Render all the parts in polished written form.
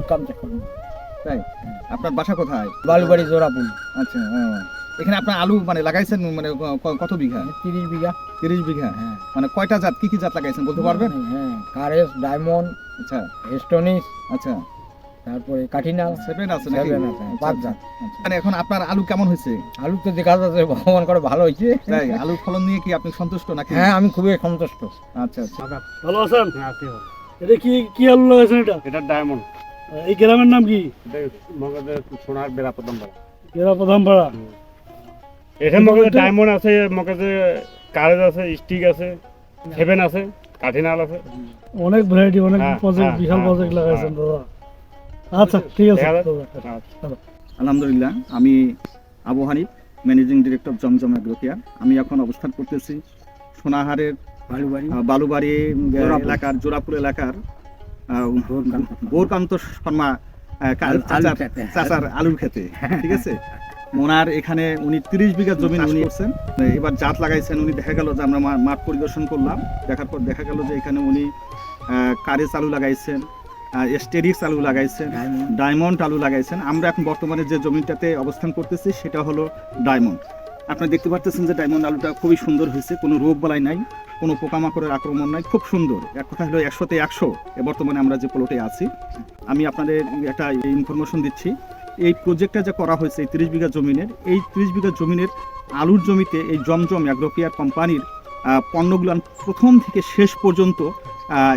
বহুত কাম চাষ করি। তাই আপনার বাসা কোথায়? বালুবাড়ি জোড়াপুর। আচ্ছা, এখানে আপনার আলু মানে লাগাইছেন মানে কত বিঘা? 30 বিঘা। 30 বিঘা। হ্যাঁ। মানে কয়টা জাত, কি কি জাত লাগাইছেন বলতে পারবেন? হ্যাঁ, কারেস, ডায়মন্ড, আচ্ছা এস্টোনিস, আচ্ছা, তারপরে কাঠিনাল, 7 আছে নাকি? 7 আছে, 5 জাত। মানে এখন আপনার আলু কেমন হয়েছে? আলু তো দেখা যাচ্ছে ভগবান করে ভালো হয়েছে। তাই আলুর ফলন নিয়ে কি আপনি সন্তুষ্ট নাকি? হ্যাঁ, আমি খুবই সন্তুষ্ট। আচ্ছা আচ্ছা। ভালো আছেন? এটা কি কি আলু লাগাইছেন এটা? এটা ডায়মন্ড। এই গ্রামের নাম কি? মগজে সোনার বেড়া প্রথম পাড়া। এরা প্রধানপাড়া। এখানে মগজে ডায়মন্ড আছে, মগজে কারেজ আছে, স্টিক আছে, 7 আছে, কাঠিনাল আছে। অনেক ভ্যারাইটি, অনেক হ্যাঁ, প্রজেক্ট, হ্যাঁ, বিশাল হ্যাঁ, প্রজেক্ট লাগাইছেন হ্যাঁ। দাদা। আচ্ছা ঠিক আছে দেখা দাদা। আলহামদুলিল্লাহ, আমি আবু হানিফ, ম্যানেজিং ডিরেক্টর জমজম এগ্রো কেয়ার। আমি এখন অবস্থান করতেছি সোনাহারের বালুবাড়ি বালুবাড়ি জোড়াপুর। এলাকার, জোড়াপুর এলাকার গৌরকান্ত শর্মা চাচার আলুর খেতে। ঠিক আছে, ওনার এখানে উনি 30 বিঘা জমি উনি করছেন। এবার জাত লাগাইছেন উনি। দেখা গেল যে আমরা মাঠ পরিদর্শন করলাম, দেখার পর দেখা গেল যে এখানে উনি কারেস আলু লাগাইছেন, স্টেরিক্স আলু লাগাইছেন, ডায়মন্ড আলু লাগাইছেন। আমরা এখন বর্তমানে যে জমিটাতে অবস্থান করতেছি সেটা হলো ডায়মন্ড। আপনারা দেখতে পাচ্ছেন যে ডায়মন্ড আলুটা খুবই সুন্দর হয়েছে, কোনো রোগ বালাই নাই, কোনো পোকামাকড়ের আক্রমণ নাই, খুব সুন্দর। এক কথা হলো 100-তে 100 বর্তমানে আমরা যে প্লটে আছি। আমি আপনাদের একটা ইনফরমেশন দিচ্ছি, এই প্রজেক্টটা যে করা হয়েছে এই 30 বিঘা জমিনের, এই 30 বিঘা জমিনের আলুর জমিতে এই জমজম এগ্রো কেয়ার কোম্পানির পণ্যগুলো প্রথম থেকে শেষ পর্যন্ত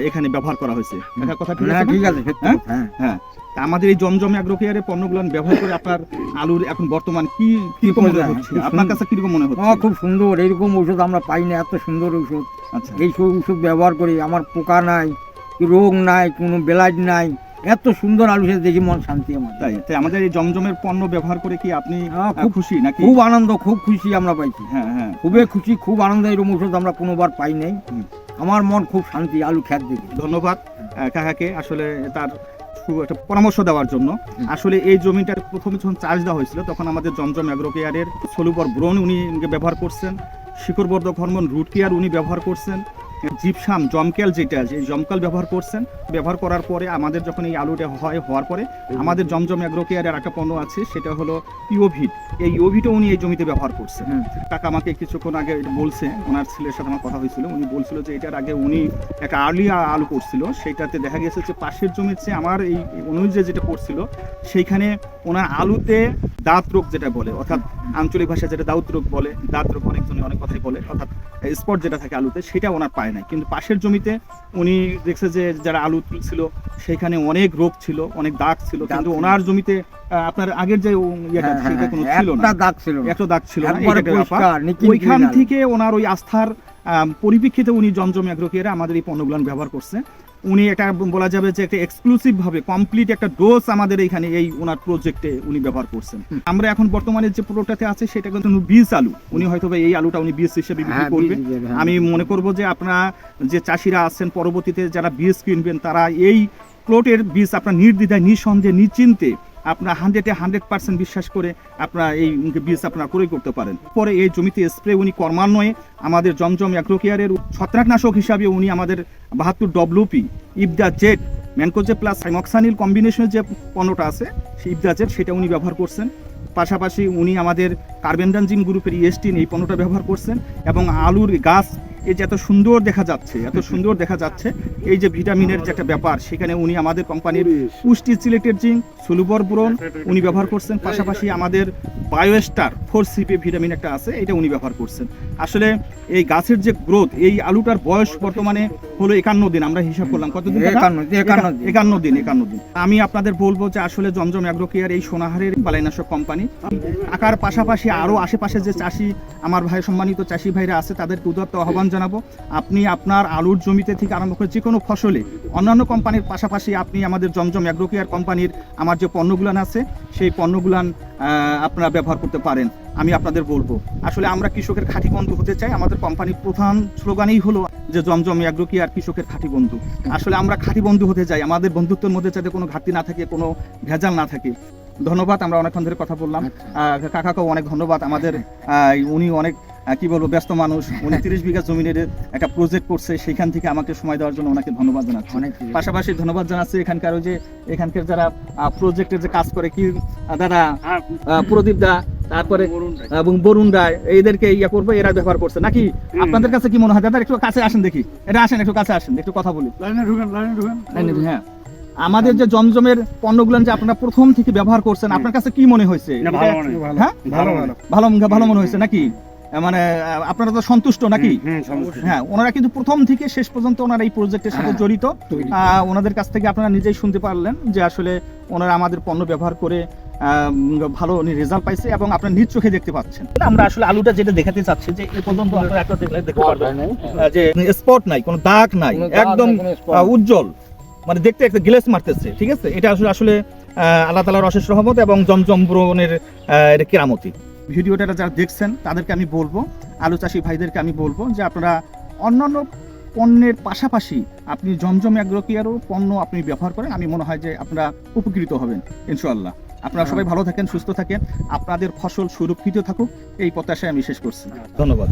এখানে ব্যবহার করা হয়েছে। একটা কথা ঠিক আছে? ঠিক আছে। হ্যাঁ? হ্যাঁ, হ্যাঁ, তা আমাদের এই জমজম এগ্রো কেয়ারের পণ্যগুলো ব্যবহার করে আপনার আলুর এখন বর্তমান কি কিরকম মনে হচ্ছে? আপনার কাছে কিরকম মনে হচ্ছে? খুব সুন্দর। এইরকম ঔষধ আমরা পাই না, এত সুন্দর ঔষধ। আচ্ছা, এই সব ওষুধ ব্যবহার করি, আমার পোকা নাই, রোগ নাই, কোনো বেলাজ নাই। এত সুন্দর আলু খেতে দেখি মন শান্তি আমার। তাই তাই আমাদের এই জমজমের পণ্য ব্যবহার করে কি আপনি খুব খুশি নাকি? খুব আনন্দ, খুব খুশি আমরা পাইছি। হ্যাঁ হ্যাঁ, খুবই খুশি, খুব আনন্দ। এরকম ওষুধ আমরা কোনোবার পাই নাই। আমার মন খুব শান্তি আলু খেত দেখি। ধন্যবাদ কাকাকে আসলে তার একটা পরামর্শ দেওয়ার জন্য। আসলে এই জমিটার প্রথমে যখন চার্জ দেওয়া হয়েছিল তখন আমাদের জমজম এগ্রো কেয়ারের সলুবর ব্রোন উনি ব্যবহার করছেন, শিকড়বর্ধক হরমোন রুট কেয়ার উনি ব্যবহার করছেন, জিপসাম জমকেল যেটা আছে এই জমকাল ব্যবহার করছেন। ব্যবহার করার পরে আমাদের যখন এই আলুটা হওয়ার পরে আমাদের জমজম এগ্রো কেয়ারের একটা পণ্য আছে, সেটা হলো ইওভিট। এই ইওভিটও উনি এই জমিতে ব্যবহার করছেন। কাকা আমাকে কিছুক্ষণ আগে বলছে, ওনার ছেলের সাথে আমার কথা হয়েছিল, উনি বলছিল যে এটার আগে উনি একটা আর্লি আলু করছিল, সেইটাতে দেখা গেছে যে পাশের জমির চেয়ে আমার এই অনুযায়ী যেটা করছিল সেইখানে ওনার আলুতে দাঁত রোগ যেটা বলে, অর্থাৎ আঞ্চলিক ভাষায় যেটা দাউত রোগ বলে, দাঁত রোগ অনেকজনে অনেক কথাই বলে, অর্থাৎ স্পট যেটা থাকে আলুতে, সেটা ওনার পায় নাই। কিন্তু পাশের জমিতে উনি দেখছে যে যারা আলু তুলছিল সেখানে অনেক রোগ ছিল, অনেক দাগ ছিল, কিন্তু ওনার জমিতে আপনার আগের যে ইয়েটা সেটা কোনো ছিল না, একটা দাগ ছিল না। ওইখান থেকে ওনার ওই আস্থার পরিপ্রেক্ষিতে উনি জমজম এগ্রো কেয়ারে আমাদের এই পণ্যগুলো ব্যবহার করছে। উনি এটা বলা যাবে যে একটা এক্সক্লুসিভ ভাবে কমপ্লিট একটা ডোজ আমাদের এইখানে এই ওনার প্রজেক্টে উনি ব্যবহার করছেন। আমরা এখন বর্তমানে যে প্রোডাক্টটাতে আছে সেটা কিন্তু বীজ আলু। উনি হয়তো এই আলুটা উনি বীজ হিসেবে বিক্রি করবেন। আমি মনে করব যে আপনারা যে চাষিরা আছেন পরবর্তীতে যারা বীজ কিনবেন তারা এই প্লটের বীজ আপনার নির্দ্বিধায়, নিঃসন্দেহে, নিশ্চিন্তে আপনার 100% বিশ্বাস করে আপনার এই বীজ আপনারা ক্রয় করতে পারেন। পরে এই জমিতে স্প্রে উনি ক্রমান্বয়ে আমাদের জমজম এগ্রো কেয়ারের ছত্রাকনাশক হিসাবে উনি আমাদের 72 WP, ইবদা জেড, ম্যানকোজে প্লাস সাইমক্সানিল কম্বিনেশনের যে পণ্যটা আছে সেই ইবদা জেড, সেটা উনি ব্যবহার করছেন। পাশাপাশি উনি আমাদের কার্বেন্ডানজিম গ্রুপের ইএসটিন এই পণ্যটা ব্যবহার করছেন। এবং আলুর গাছ এই যে এত সুন্দর দেখা যাচ্ছে, এত সুন্দর দেখা যাচ্ছে, এই যে ভিটামিনের যে একটা ব্যাপার, সেখানে উনি আমাদের কোম্পানির পুষ্টি সিলেটেড জিঙ্ক, সলুবর ব্রোন উনি ব্যবহার করছেন। পাশাপাশি আমাদের বায়োস্টার 4CP ভিটামিন একটা আছে, এটা উনি ব্যবহার করছেন। আসলে এই গাছের যে গ্রোথ, এই আলুটার বয়স বর্তমানে হলো 51 দিন। আমরা হিসাব করলাম কতদিন? 51 দিন। আমি আপনাদের বলবো যে আসলে জমজম এগ্রো কেয়ার এই সোনাহারের বালাইনাশক কোম্পানি। আকার পাশাপাশি আরও আশেপাশে যে চাষি আমার ভাই, সম্মানিত চাষি ভাইরা আছে, তাদেরকে উদাত্ত আহ্বান জানাবো, আপনি আপনার আলুর জমিতে থেকে আরম্ভ করে যে কোনো ফসলে অন্যান্য কোম্পানির পাশাপাশি আপনি আমাদের জমজম এগ্রো কেয়ার কোম্পানির আমার যে পণ্যগুলান আছে সেই পণ্যগুলান আপনারা ব্যবহার করতে পারেন। আমি আপনাদের বলবো আসলে আমরা কৃষকের খাঁটি বন্ধু হতে চাই। আমাদের কোম্পানির প্রধান স্লোগানই হলো যে জমজম এগ্রো কেয়ার কৃষকের খাঁটি বন্ধু। আসলে আমরা খাঁটি বন্ধু হতে চাই, আমাদের বন্ধুত্বের মধ্যে যাতে কোনো ঘাটতি না থাকে, কোনো ভেজাল না থাকে। ধন্যবাদ, আমরা অনেকক্ষণ ধরে কথা বললাম। কাকাকেও অনেক ধন্যবাদ। আমাদের উনি অনেক কি বলবো, ব্যস্ত মানুষ, উনি 30 বিঘা জমিনের একটা প্রজেক্ট করছে, সেখান থেকে আমাকে সময় দেওয়ার জন্য ওনাকে ধন্যবাদ জানাচ্ছি। অনেক পাশাপাশি ধন্যবাদ জানাচ্ছি এখানকার ওই যে এখানকার যারা প্রজেক্টের যে কাজ করে, কি দাদা প্রদীপ দা, তারপরে এবং বরুণ রায়, এদেরকে ইয়া করবো, এরা ব্যবহার করছে নাকি? আপনাদের কাছে কি মনে হয় দাদা? একটু কাছে আসেন দেখি, এটা আসেন, একটু কাছে আসেন, একটু কথা বলি। লাইনে ঢুকেন, লাইনে ঢুকেন। হ্যাঁ, আমাদের যে জমজমের পণ্যগুলো যে আপনারা প্রথম থেকে ব্যবহার করছেন, আপনার কাছে কি মনে হয়েছে? না, ভালো মনে হয়। হ্যাঁ, ভালো মনে হয়েছে নাকি? মানে আপনারা তো সন্তুষ্ট নাকি? সমস্যা হ্যাঁ, ওনারা কিন্তু প্রথম থেকে শেষ পর্যন্ত ওনারা এই প্রজেক্টের সাথে জড়িত। ওনাদের কাছ থেকে আপনারা নিজেই শুনতে পারলেন যে আসলে ওনারা আমাদের পণ্য ব্যবহার করে ভালো রেজাল্ট পাইছে এবং আপনারা নিজ চোখে দেখতে পাচ্ছেন। আমরা আসলে আলুটা যেটা দেখাতে চাচ্ছি যে এই পর্যন্ত আপনারা একটা দেখতে পারবেন যে স্পট নাই, কোনো দাগ নাই, একদম উজ্জ্বল, মানে দেখতে একটা গ্লেস মারতেছে। ঠিক আছে, এটা আসলে আল্লাহ তাআলার অশেষ রহমত এবং জমজম ব্রণের কেরামতি। ভিডিওটা যারা দেখছেন তাদেরকে আমি বলবো, আলু চাষি ভাইদেরকে আমি বলবো যে আপনারা অন্যান্য পণ্যের পাশাপাশি আপনি জমজম অ্যাগ্রো কেয়ারও পণ্য আপনি ব্যবহার করেন, আমি মনে হয় যে আপনারা উপকৃত হবেন ইনশাআল্লাহ। আপনারা সবাই ভালো থাকেন, সুস্থ থাকেন, আপনাদের ফসল সুরক্ষিত থাকুক, এই প্রত্যাশায় আমি শেষ করছি। ধন্যবাদ।